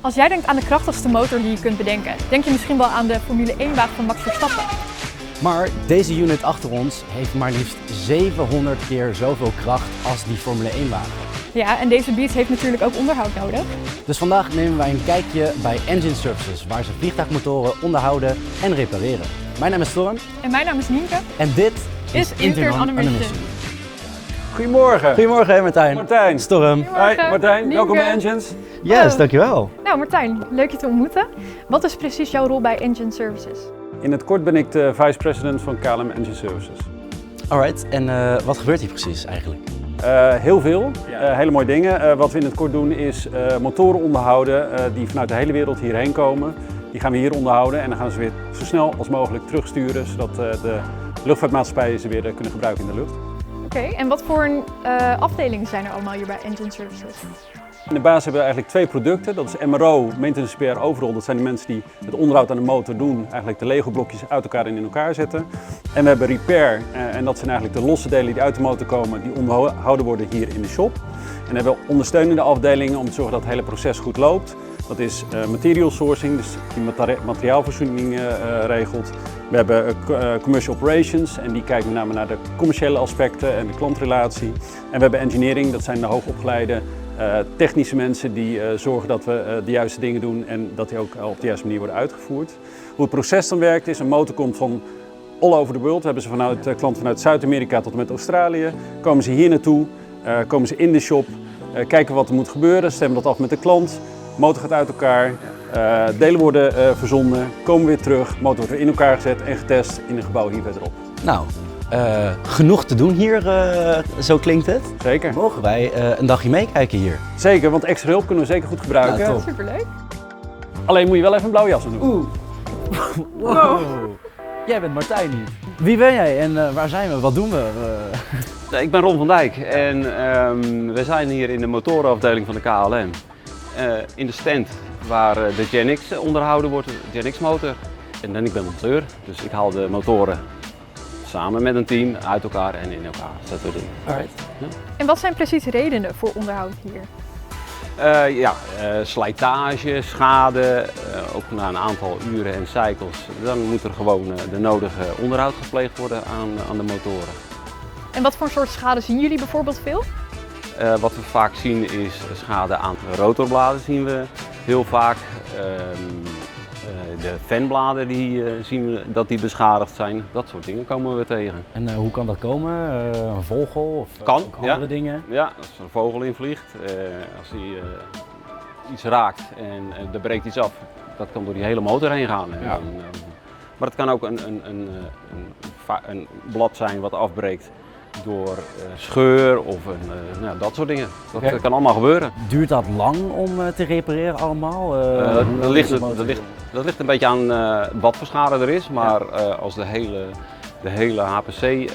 Als jij denkt aan de krachtigste motor die je kunt bedenken, denk je misschien wel aan de Formule 1-wagen van Max Verstappen. Maar deze unit achter ons heeft maar liefst 700 keer zoveel kracht als die Formule 1-wagen. Ja, en deze Beast heeft natuurlijk ook onderhoud nodig. Dus vandaag nemen wij een kijkje bij Engine Services, waar ze vliegtuigmotoren onderhouden en repareren. Mijn naam is Storm. En mijn naam is Nienke. En dit is Intern on a Mission. Goedemorgen. Goedemorgen Martijn. Martijn. Storm. Goedemorgen. Hi Martijn, Nienke. welkom bij Engines. Yes, dankjewel. Nou Martijn, leuk je te ontmoeten. Wat is precies jouw rol bij Engine Services? In het kort ben ik de vice-president van KLM Engine Services. Alright, en wat gebeurt hier precies eigenlijk? Heel veel, hele mooie dingen. Wat we in het kort doen is motoren onderhouden die vanuit de hele wereld hierheen komen. Die gaan we hier onderhouden en dan gaan ze weer zo snel als mogelijk terugsturen, zodat de luchtvaartmaatschappijen ze weer kunnen gebruiken in de lucht. Oké, en wat voor afdelingen zijn er allemaal hier bij Engine Services? In de basis hebben we eigenlijk twee producten. Dat is MRO, Maintenance Repair Overhaul. Dat zijn de mensen die het onderhoud aan de motor doen. Eigenlijk de Lego blokjes uit elkaar en in elkaar zetten. En we hebben Repair. En dat zijn eigenlijk de losse delen die uit de motor komen. Die onderhouden worden hier in de shop. En dan hebben we ondersteunende afdelingen om te zorgen dat het hele proces goed loopt. Dat is material sourcing, dus die materiaalvoorziening regelt. We hebben commercial operations en die kijken met name naar de commerciële aspecten en de klantrelatie. En we hebben engineering, dat zijn de hoogopgeleide technische mensen die zorgen dat we de juiste dingen doen en dat die ook op de juiste manier worden uitgevoerd. Hoe het proces dan werkt is, een motor komt van all over the world. We hebben ze vanuit klanten vanuit Zuid-Amerika tot en met Australië. Komen ze hier naartoe, komen ze in de shop, kijken wat er moet gebeuren, stemmen dat af met de klant. Motor gaat uit elkaar, delen worden verzonden, komen weer terug, motor wordt weer in elkaar gezet en getest in een gebouw hier verderop. Nou, genoeg te doen hier, zo klinkt het. Zeker. Mogen wij een dagje meekijken hier? Zeker, want extra hulp kunnen we zeker goed gebruiken. Ja, top. Superleuk. Alleen moet je wel even een blauwe jas aan doen. Oeh. Wow. Jij bent Martijn niet. Wie ben jij en waar zijn we? Wat doen we? Ik ben Ron van Dijk en we zijn hier in de motorenafdeling van de KLM. In de stand waar de GenX onderhouden wordt, de GenX motor. En ik ben monteur, dus ik haal de motoren samen met een team uit elkaar en in elkaar zetten we die. Alright. Ja. En wat zijn precies redenen voor onderhoud hier? Slijtage, schade, ook na een aantal uren en cycles. Dan moet er gewoon de nodige onderhoud gepleegd worden aan de motoren. En wat voor soort schade zien jullie bijvoorbeeld veel? Wat we vaak zien is schade aan de rotorbladen zien we heel vaak. De fanbladen zien we dat die beschadigd zijn. Dat soort dingen komen we tegen. En hoe kan dat komen? Een vogel of Kan, ook andere dingen? Ja, als er een vogel invliegt, als die iets raakt en er breekt iets af, dat kan door die hele motor heen gaan. Ja. Maar het kan ook een blad zijn wat afbreekt door scheur of dat soort dingen. Dat kan allemaal gebeuren. Duurt dat lang om te repareren allemaal? Dat ligt een beetje aan wat voor schade er is, maar als de hele HPC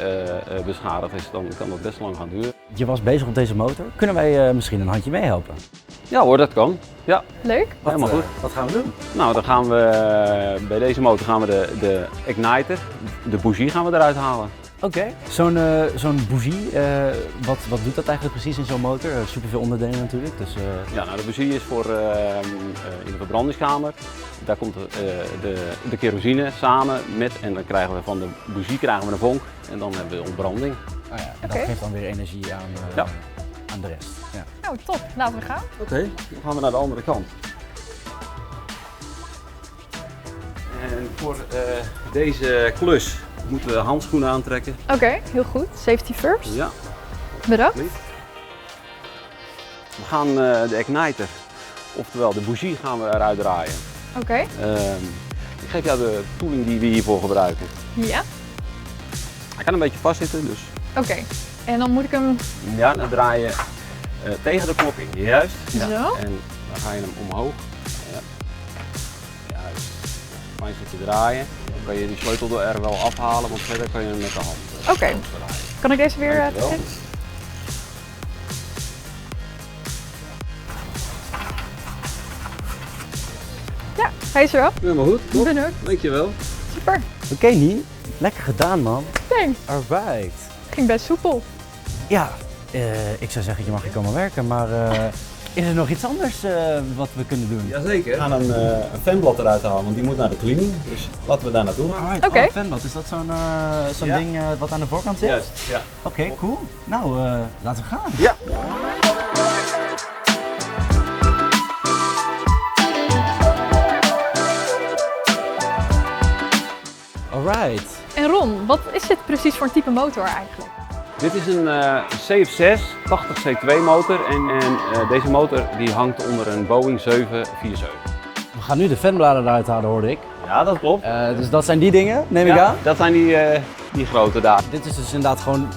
beschadigd is, dan kan dat best lang gaan duren. Je was bezig op deze motor. Kunnen wij misschien een handje meehelpen? Ja hoor, dat kan. Ja, Leuk. helemaal goed. Wat gaan we doen? Nou, dan gaan we bij deze motor gaan we de igniter, de bougie gaan we eruit halen. Oké. Zo'n bougie, wat doet dat eigenlijk precies in zo'n motor? Superveel onderdelen natuurlijk. Dus, Ja, nou, de bougie is voor in de verbrandingskamer. Daar komt de kerosine samen met en dan krijgen we van de bougie krijgen we een vonk en dan hebben we ontbranding. oh ja, en Oké. dat geeft dan weer energie aan de rest. Ja. Nou, top. Laten we gaan. Oké, dan gaan we naar de andere kant. En voor deze klus moeten we handschoenen aantrekken. Oké, heel goed. Safety first. Ja, Bedankt. we gaan de igniter, oftewel de bougie, gaan we eruit draaien. Oké. Ik geef jou de tooling die we hiervoor gebruiken. Ja. Hij kan een beetje vastzitten, dus Oké. En dan moet ik hem ja, dan draai je tegen de knop in. Juist. zo. En dan ga je hem omhoog. Ja. Juist. Fijn stukje draaien. Dan kan je die sleutel er wel afhalen, want verder kan je hem met de hand. Oké. Kan ik deze weer Dankjewel. trekken? Ja, hij is er wel. Helemaal goed. Ik ben er. Dankjewel. Super. Oké, Nien. Lekker gedaan, man. Thanks. Alright. Ging best soepel. Ja, ik zou zeggen, je mag hier komen werken, maar Is er nog iets anders wat we kunnen doen? Jazeker. We gaan een fanblad eruit halen, want die moet naar de cleaning. Dus laten we daar naartoe. Alright, Oké. fanblad. Is dat zo'n Ja. ding wat aan de voorkant zit? Juist, ja. Oké, cool. Nou, laten we gaan. Ja. Alright. En Ron, wat is dit precies voor een type motor eigenlijk? Dit is een CF6 80 C2 motor en deze motor die hangt onder een Boeing 747. We gaan nu de fanbladen eruit halen, hoorde ik. Ja, dat klopt. Dus dat zijn die dingen, neem ik aan? Dat zijn die grote daar. Dit is dus inderdaad gewoon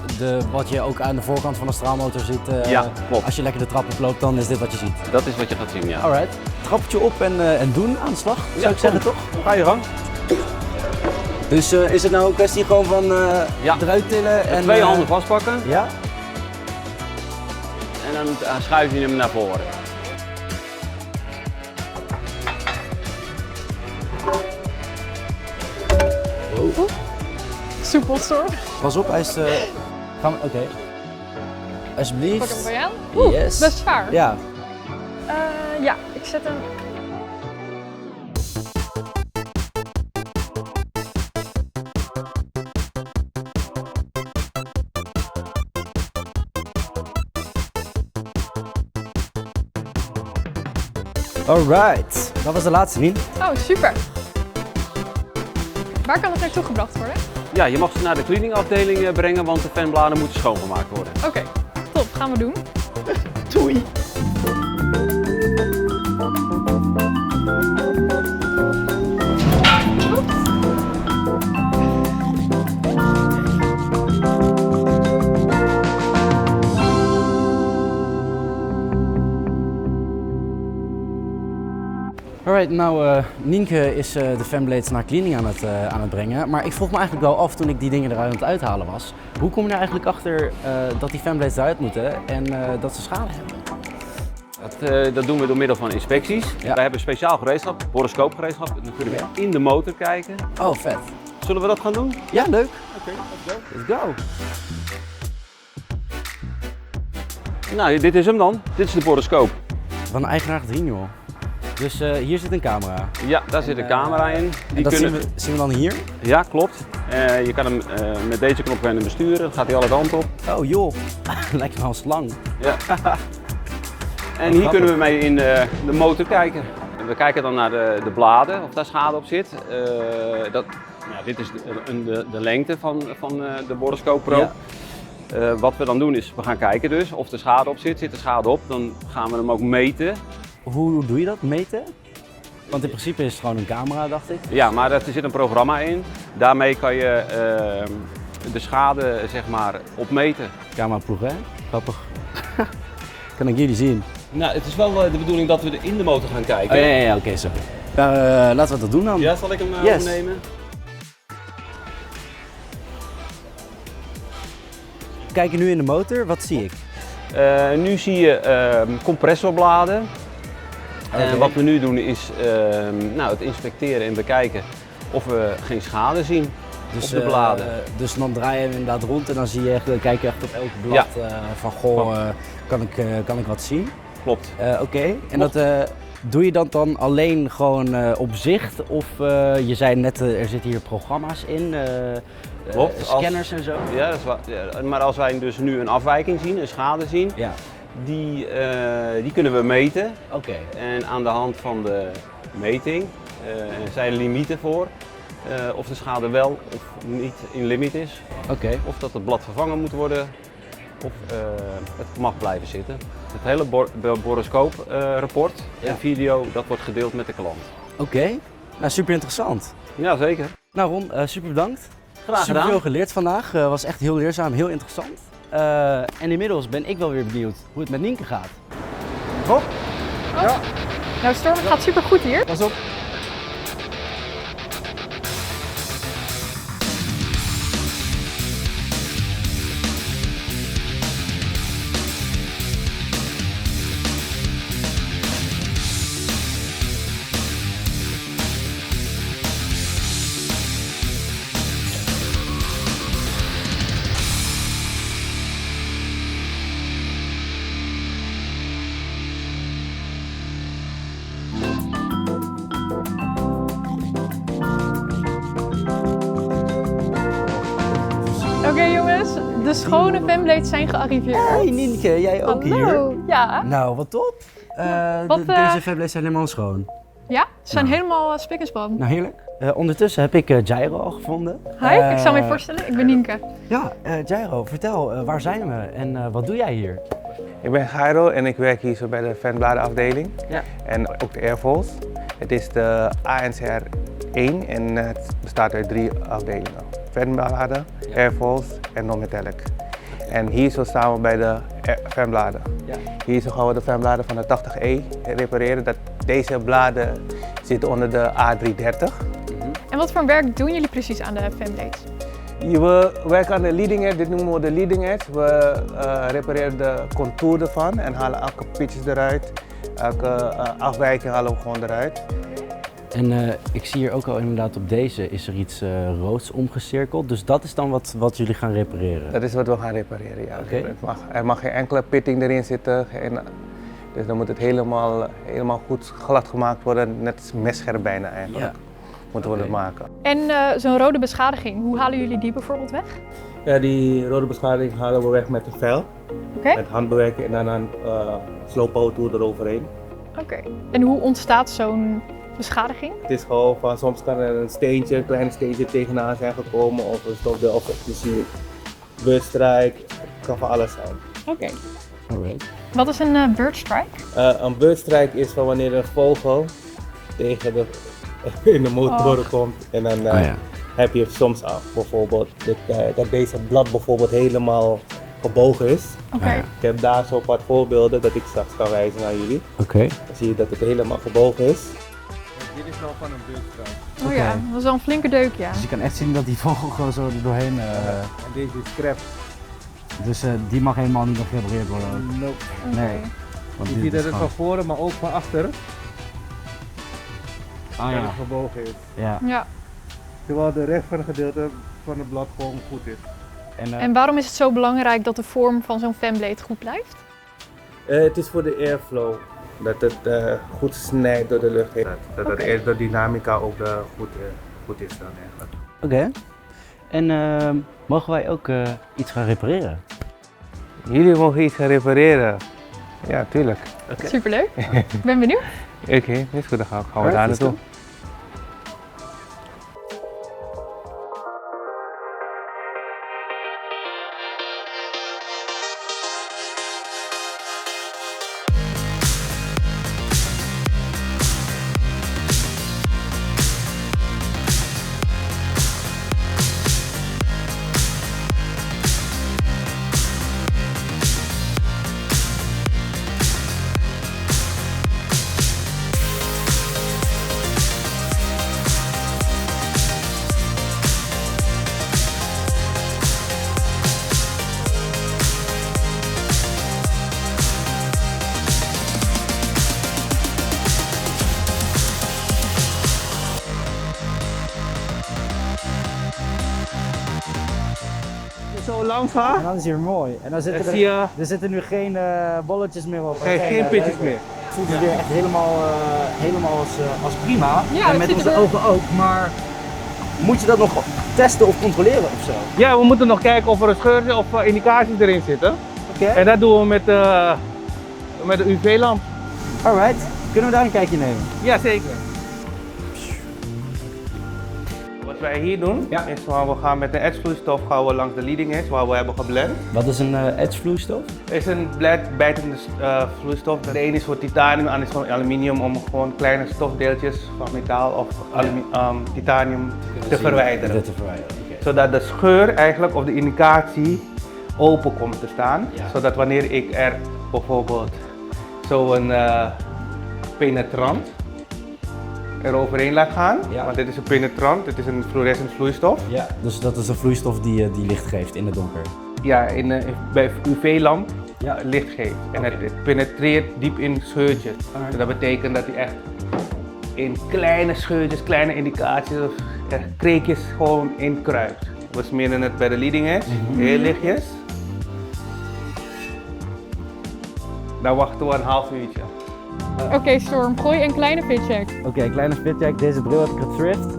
wat je ook aan de voorkant van een straalmotor ziet. Ja, klopt. Als je lekker de trap oploopt, dan is dit wat je ziet. Dat is wat je gaat zien, ja. Alright. Trappetje op en doen aan de slag, zou ik zeggen, toch? Ga je gang. Dus is het nou een kwestie gewoon van eruit tillen en... Twee handen vastpakken Ja? en dan schuif je hem naar voren. Soepel hoor. Pas op, hij is... Gaan we... Oké. Alsjeblieft. Pak hem bij aan. Oeh, Yes. best zwaar. Ja. Ja, ik zet hem. Alright. Dat was de laatste, Nien. Oh, super. Waar kan het naartoe gebracht worden? Ja, je mag ze naar de cleaningafdeling brengen, want de fanbladen moeten schoongemaakt worden. Oké, top. Gaan we doen. Doei. Alright, nou Nienke is de fanblades naar cleaning aan het brengen. Maar ik vroeg me eigenlijk wel af toen ik die dingen eruit aan het uithalen was. Hoe kom je nou eigenlijk achter dat die fanblades eruit moeten en dat ze schade hebben? Dat doen we door middel van inspecties. Ja. Wij hebben speciaal gereedschap, horoscoopgereedschap. Dan kunnen we in de motor kijken. Oh, vet. Zullen we dat gaan doen? Ja, leuk. Oké, Let's go. Nou, dit is hem dan. Dit is de horoscoop. Van een eigenaardig ding, joh. Dus hier zit een camera. Ja, daar zit een camera in. En dat zien we dan hier? Ja, klopt. Je kan hem met deze knop gaan besturen. Dan gaat hij alle kanten op. Oh joh, lijkt me wel een slang. Ja. En hier kunnen we mee in de motor kijken. We kijken dan naar de bladen, of daar schade op zit. Dit is de lengte van de Borescope Pro. Ja. Wat we dan doen is, we gaan kijken dus of er schade op zit. Zit er schade op, dan gaan we hem ook meten. Hoe doe je dat, meten? Want in principe is het gewoon een camera, dacht ik. Ja, maar er zit een programma in. Daarmee kan je de schade zeg maar opmeten. Cameraploeg, hè? Grappig. Kan ik jullie zien? Nou, het is wel de bedoeling dat we er in de motor gaan kijken. Oh, ja, oké, sorry. Laten we dat doen dan. Ja, zal ik hem Yes. opnemen? We kijken nu in de motor, wat zie ik? Nu zie je compressorbladen. Oké. Wat we nu doen is het inspecteren en bekijken of we geen schade zien op de bladen. Dus dan draai je hem inderdaad rond en dan zie je echt, dan kijk je echt op elk blad van goh, kan ik wat zien? Klopt. Oké. En dat doe je dat dan alleen gewoon op zicht? Of je zei net, er zitten hier programma's in, Klopt. scanners en zo? Ja, dat is maar als wij dus nu een afwijking zien, een schade zien, Ja. die kunnen we meten. Oké. En aan de hand van de meting zijn er limieten voor. Of de schade wel of niet in limiet is. Oké. Of dat het blad vervangen moet worden. Of het mag blijven zitten. Het hele Borescope-rapport en video, dat wordt gedeeld met de klant. Oké. Nou, super interessant. Ja, zeker. Nou Ron, super bedankt. Graag Super gedaan. veel geleerd vandaag. Was echt heel leerzaam, heel interessant. En inmiddels ben ik wel weer benieuwd hoe het met Nienke gaat. Top? Nou, Storm, het gaat super goed hier. Pas op. De schone fanblades zijn gearriveerd. Hey Nienke, jij ook hier? Hallo. Ja. Nou, wat top. Deze fanblades zijn helemaal schoon. Ja, ze zijn Nou. helemaal spik en span. Nou, heerlijk. Ondertussen heb ik Jairo al gevonden. Hi, ik zal me even voorstellen. Ik ben Nienke. Ja, Jairo, vertel, waar zijn we en wat doe jij hier? Ik ben Jairo en ik werk hier zo bij de fanbladenafdeling Ja. en ook de Airvols. Het is de ANCR 1 en het bestaat uit 3 afdelingen. Fanbladen, Airvols en non-metallic. En hier zo staan we bij de fanbladen. Ja. Hier zo gaan we de fanbladen van de 80E repareren. Deze bladen zitten onder de A330. En wat voor werk doen jullie precies aan de fanblades? We werken aan de leading edge, dit noemen we de leading edge. We repareren de contour ervan en halen elke pitches eruit. Elke afwijking halen we gewoon eruit. En ik zie hier ook al inderdaad op deze is er iets roods omgecirkeld. Dus dat is dan wat jullie gaan repareren? Dat is wat we gaan repareren, ja. Oké. Er mag geen enkele pitting erin zitten. Dus dan moet het helemaal goed glad gemaakt worden, net als messcherp bijna eigenlijk. Ja. Moeten we dat maken. En zo'n rode beschadiging, hoe halen jullie die bijvoorbeeld weg? Ja, die rode beschadiging halen we weg met een vel, Oké. met handbewerking en dan een slow power tool eroverheen. Oké. En hoe ontstaat zo'n beschadiging? Het is gewoon van, soms kan er een klein steentje tegenaan zijn gekomen of een stofdeel of misschien beurtstrijk. Het kan van alles zijn. Oké. Alright. Wat is een bird strike? Een beurtstrijk is van wanneer een vogel tegen in de motor komt en dan ja. heb je soms bijvoorbeeld dat deze blad bijvoorbeeld helemaal gebogen is. Oké. Ja. Ik heb daar zo wat voorbeelden dat ik straks kan wijzen aan jullie. Oké. Dan zie je dat het helemaal gebogen is. Dit is nou van een beurtstrijk. Oh ja, dat is wel een flinke deuk, ja. Dus je kan echt zien dat die vogel gewoon zo er doorheen... En deze is scrap. Dus die mag helemaal niet nog gerepareerd worden ook. Nope. Nee. Want Je dit ziet is dat het gewoon- van voren, maar ook van achter Ah dat ja. het gebogen is. Ja. Ja. Terwijl de rest van het gedeelte van het blad gewoon goed is. En waarom is het zo belangrijk dat de vorm van zo'n fanblade goed blijft? Het is voor de airflow. Dat het goed snijdt door de lucht heen. Dat de aerodynamica ook goed is dan eigenlijk. Oké. En mogen wij ook iets gaan repareren? Jullie mogen iets gaan repareren. Ja, tuurlijk. Superleuk. Ik ben benieuwd. Oké, is goed, dan gaan we daar is naartoe. Zo lang van? En dan is hier mooi. En dan zitten zie je- er zitten nu geen bolletjes meer op. Geen pitjes meer. Het voelt weer echt helemaal als prima. Ja, en dat met ziet onze er- ogen ook. Maar moet je dat nog testen of controleren of zo? Ja, we moeten nog kijken of er een scheurtje of indicaties erin zitten. Oké. En dat doen we met de UV-lamp. Alright. Kunnen we daar een kijkje nemen? Ja, zeker. Wat wij hier doen, is gewoon, we gaan met een edge vloeistof gaan we langs de leading edge waar we hebben geblend. Wat is een edge vloeistof? Er is een bijtende vloeistof. De ene is voor titanium, de andere is voor aluminium om gewoon kleine stofdeeltjes van metaal of titanium te verwijderen. Dit te verwijderen. Oké. Zodat de scheur eigenlijk of de indicatie open komt te staan. Ja. Zodat wanneer ik er bijvoorbeeld zo'n penetrant eroverheen laat gaan, Ja. want dit is een penetrant, dit is een fluorescent vloeistof. Ja. Dus dat is een vloeistof die licht geeft in het donker. Ja, bij UV-lamp Ja. licht geeft. En Oké. het penetreert diep in scheurtjes. Alright. Dus dat betekent dat hij echt in kleine scheurtjes, kleine indicaties of kreekjes gewoon inkruipt. We smeren het bij de leading edge, heel lichtjes. Dan wachten we een half uurtje. Oké, Storm, gooi een kleine fitcheck. Oké, kleine fitcheck. Deze bril heb ik gethrift.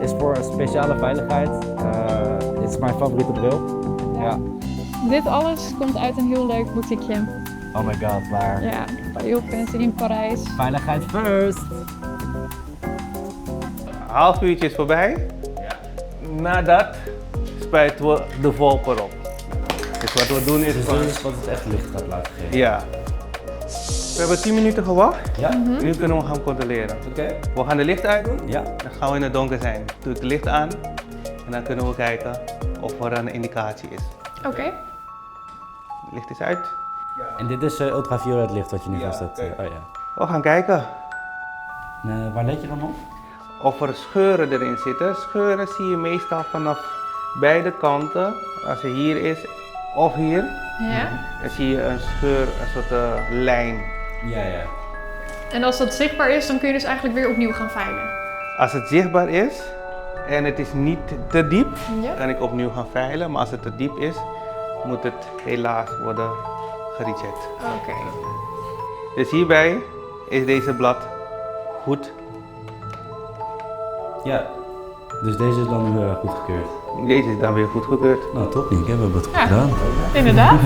Is voor een speciale veiligheid. Dit is mijn favoriete bril. Ja. Dit alles komt uit een heel leuk boutiqueje. Oh my god, waar? Ja, heel fancy in Parijs. Veiligheid first! Een half uurtje is voorbij. Nadat spuiten we de volk erop. Dus wat we doen is Dus dit is wat het echt licht gaat laten geven. ja. We hebben 10 minuten gewacht. Ja? Nu kunnen we gaan controleren. Oké. We gaan de licht uitdoen. Ja. Dan gaan we in het donker zijn. Doe ik de licht aan en dan kunnen we kijken of er een indicatie is. Oké. Het licht is uit. En dit is ultraviolet licht wat je nu Ja, vast hebt. oké. Oh ja. We gaan kijken En, waar let je dan op? of er scheuren erin zitten. Scheuren zie je meestal vanaf beide kanten. Als je hier is of hier, Ja. dan zie je een scheur, een soort lijn. Ja, ja. En als dat zichtbaar is, dan kun je dus eigenlijk weer opnieuw gaan veilen. Als het zichtbaar is en het is niet te diep, Ja. kan ik opnieuw gaan veilen. Maar als het te diep is, moet het helaas worden gerechecked. Oké. Dus hierbij is deze blad goed. Ja. Dus deze is dan nu goedgekeurd. Deze is dan weer goedgekeurd. Nou, top Nienke, we hebben het goed Ja. gedaan. Inderdaad.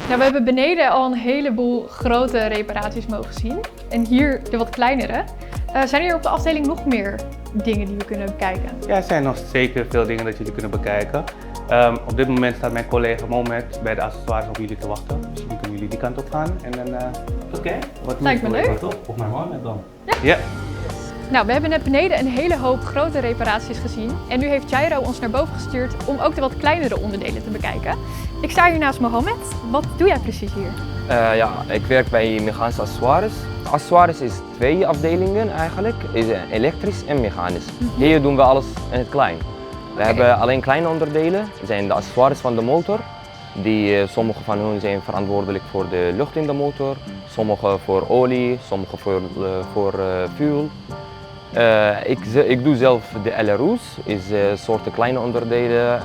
Nou, we hebben beneden al een heleboel grote reparaties mogen zien. En hier de wat kleinere. Zijn hier op de afdeling nog meer dingen die we kunnen bekijken? Ja, er zijn nog zeker veel dingen dat jullie kunnen bekijken. Op dit moment staat mijn collega Mohamed bij de accessoires op jullie te wachten. Misschien kunnen jullie die kant op gaan. En dan, Oké. wat Lijkt me leuk. Top. Of naar Mohamed dan. Ja. Nou, we hebben net beneden een hele hoop grote reparaties gezien. En nu heeft Jairo ons naar boven gestuurd om ook de wat kleinere onderdelen te bekijken. Ik sta hier naast Mohamed. Wat doe jij precies hier? Ja, ik werk bij Mechanische Accessoires. Accessoires is 2 afdelingen eigenlijk, is elektrisch en mechanisch. Hier doen we alles in het klein. We hebben alleen kleine onderdelen, dat zijn de accessoires van de motor. Sommige van hun zijn verantwoordelijk voor de lucht in de motor, sommige voor olie, sommige voor fuel. Ik doe zelf de LRO's, is soorten kleine onderdelen,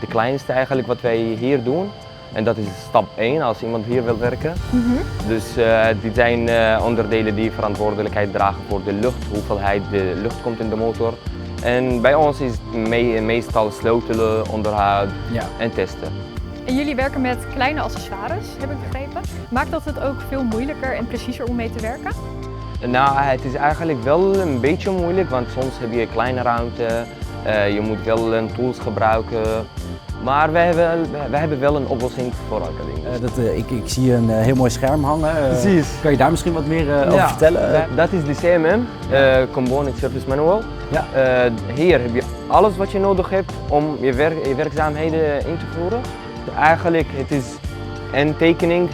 de kleinste eigenlijk wat wij hier doen. En dat is stap 1 als iemand hier wil werken. Dus dit zijn onderdelen die verantwoordelijkheid dragen voor de lucht, hoeveelheid de lucht komt in de motor. En bij ons is het meestal sleutelen, onderhoud en testen. En jullie werken met kleine accessoires, heb ik begrepen. Maakt dat het ook veel moeilijker en preciezer om mee te werken? Nou, het is eigenlijk wel een beetje moeilijk, want soms heb je kleine ruimte, je moet wel een tools gebruiken. Maar we hebben wel een oplossing voor elke ding. Ik zie een heel mooi scherm hangen. Precies. Kan je daar misschien wat meer over vertellen? Dat is de CMM, Component Service Manual. Ja. Hier heb je alles wat je nodig hebt om je werkzaamheden in te voeren. Eigenlijk het is en tekening,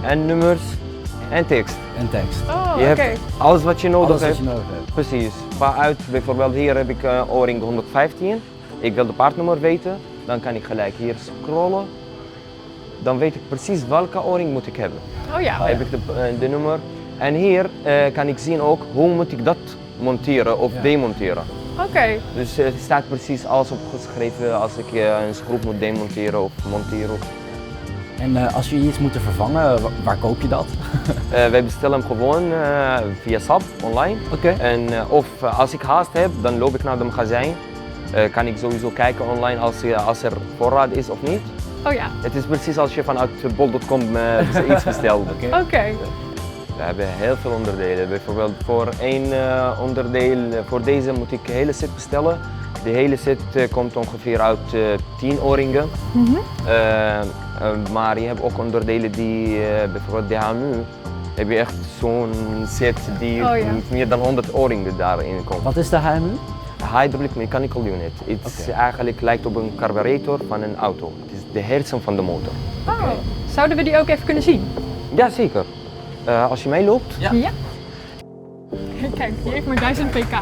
en nummers en tekst. En tekst. Oh, Je hebt alles wat je nodig Alles wat hebt. je nodig hebt. Precies. Waaruit bijvoorbeeld hier heb ik O-ring 115. Ik wil de paardnummer weten. Dan kan ik gelijk hier scrollen. Dan weet ik precies welke O-ring moet ik hebben. Oh ja. Dan heb ik de nummer. En hier kan ik zien ook hoe moet ik dat monteren of demonteren. Oké. Dus er staat precies alles opgeschreven als ik een schroef moet demonteren of monteren. En als je iets moet vervangen, waar koop je dat? Wij bestellen hem gewoon via SAP online. Oké. En of als ik haast heb, dan loop ik naar de magazijn. Kan ik sowieso kijken online als er voorraad is of niet. Oh ja. Het is precies als je vanuit bol.com iets bestelt. Oké. We hebben heel veel onderdelen. Bijvoorbeeld voor één onderdeel, voor deze moet ik een hele set bestellen. De hele set komt ongeveer uit 10 O-ringen. Maar je hebt ook onderdelen die, bijvoorbeeld de HMU, heb je echt zo'n set die meer dan 100 O-ringen daarin komt. Wat is de HMU? Hydraulic Mechanical Unit. Het is eigenlijk lijkt op een carburator van een auto. Het is de hersen van de motor. Oh. Zouden we die ook even kunnen zien? Ja, zeker. Als je meeloopt. Ja. Kijk, die heeft maar 1000 pk.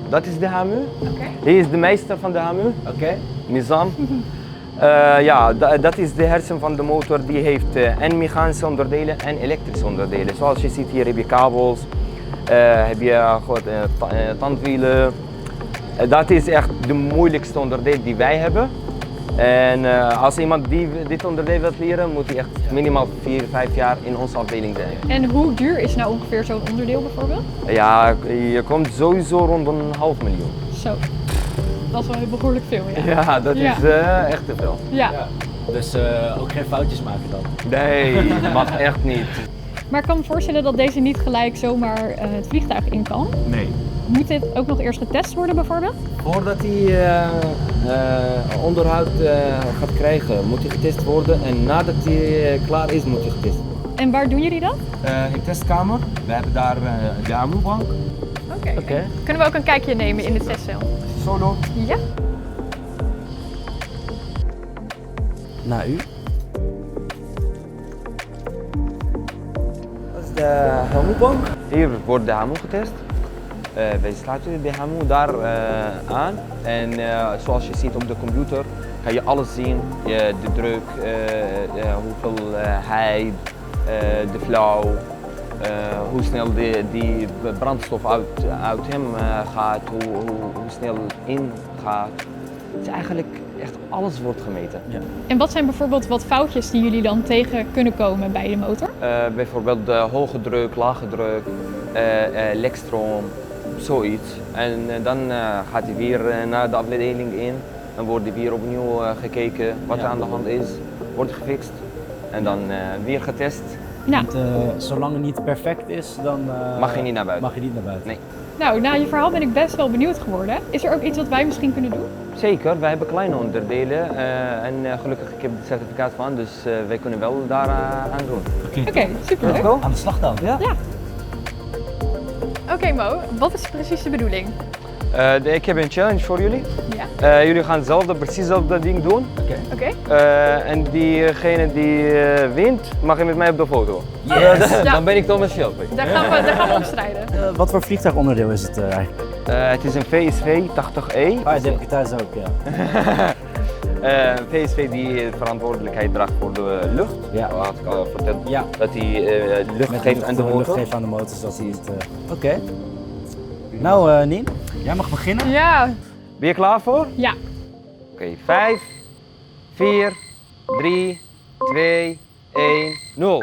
Dat is de HMU. Oké. Hij is de meester van de HMU. Oké. Nizam. Dat is de hersen van de motor. Die heeft en mechanische onderdelen en elektrische onderdelen. Zoals je ziet hier heb je kabels, heb je tandwielen. Dat is echt de moeilijkste onderdeel die wij hebben. En als iemand dit onderdeel wil leren, moet hij echt minimaal 4-5 jaar in onze afdeling zijn. En hoe duur is nou ongeveer zo'n onderdeel bijvoorbeeld? Ja, je komt sowieso rond een $500.000. Zo, dat is wel behoorlijk veel, ja. Ja, dat is echt te veel. Ja. Dus ook geen foutjes maken dan? Nee, mag echt niet. Maar ik kan me voorstellen dat deze niet gelijk zomaar het vliegtuig in kan. Nee. Moet dit ook nog eerst getest worden bijvoorbeeld? Voordat hij onderhoud gaat krijgen, moet hij getest worden. En nadat hij klaar is, moet hij getest worden. En waar doen jullie dat? In de testkamer. We hebben daar de AMU-bank. Oké. Kunnen we ook een kijkje nemen in de testcel? Solo. Ja. Naar u. Dat is de HAMU-bank. Hier wordt de HAMU getest. Wij sluiten de HAMU daar aan en zoals je ziet op de computer kan je alles zien. De druk, hoeveel hij, de flow, hoe snel die brandstof uit hem gaat, hoe snel in gaat. Het is eigenlijk echt alles wordt gemeten. Ja. En wat zijn bijvoorbeeld wat foutjes die jullie dan tegen kunnen komen bij de motor? Bijvoorbeeld hoge druk, lage druk, lekstroom. Zoiets. En dan gaat hij weer naar de afdeling in. Dan wordt hij weer opnieuw gekeken wat er aan de hand is. Wordt gefixt. En dan weer getest. Nou. Zolang het niet perfect is, dan mag je niet naar buiten. Mag je niet naar buiten. Nee. Nou, na je verhaal ben ik best wel benieuwd geworden. Is er ook iets wat wij misschien kunnen doen? Zeker, wij hebben kleine onderdelen. En gelukkig ik heb het certificaat van, dus wij kunnen wel daar aan doen. Oké, superleuk. Aan de slag dan. Ja. Oké Mo, wat is precies de bedoeling? Ik heb een challenge voor jullie. Ja. Jullie gaan precies hetzelfde ding doen. Oké. En diegene die wint, mag je met mij op de foto. Yes. Ja. Dan ben ik Thomas Shelby. Daar gaan we om strijden. Wat voor vliegtuigonderdeel is het eigenlijk? Het is een VSV 80E. Ah, die heb ik thuis ook, ja. VSV die verantwoordelijkheid draagt voor de lucht. Ja. Dat had ik al verteld. Ja. Dat hij lucht geeft aan de motor. Lucht geeft aan de motor, zodat hij het... Oké. Nou, Nien, jij mag beginnen. Ja. Ben je klaar voor? Ja. Oké, 5, 4, 3, 2, 1, 0.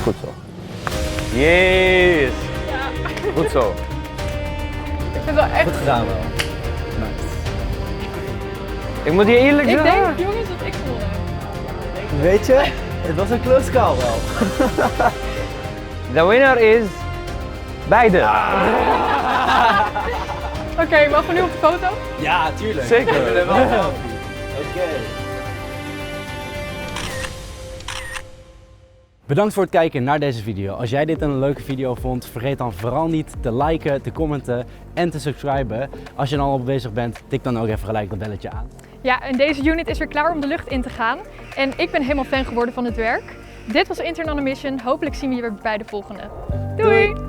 Goed zo. Yes! Ja. Goed zo. Ik vind het wel echt... Goed gedaan wel. Ik moet je eerlijk Ik zeggen. denk, jongens, dat ik gewonnen heb. Weet je, het was een close call wel. De winnaar is beide. Oké, mogen we nu op de foto? Ja, tuurlijk. Zeker. Oké. Bedankt voor het kijken naar deze video. Als jij dit een leuke video vond, vergeet dan vooral niet te liken, te commenten en te subscriben. Als je dan al bezig bent, tik dan ook even gelijk dat belletje aan. Ja, en deze unit is weer klaar om de lucht in te gaan. En ik ben helemaal fan geworden van het werk. Dit was Intern on a Mission. Hopelijk zien we je weer bij de volgende. Doei!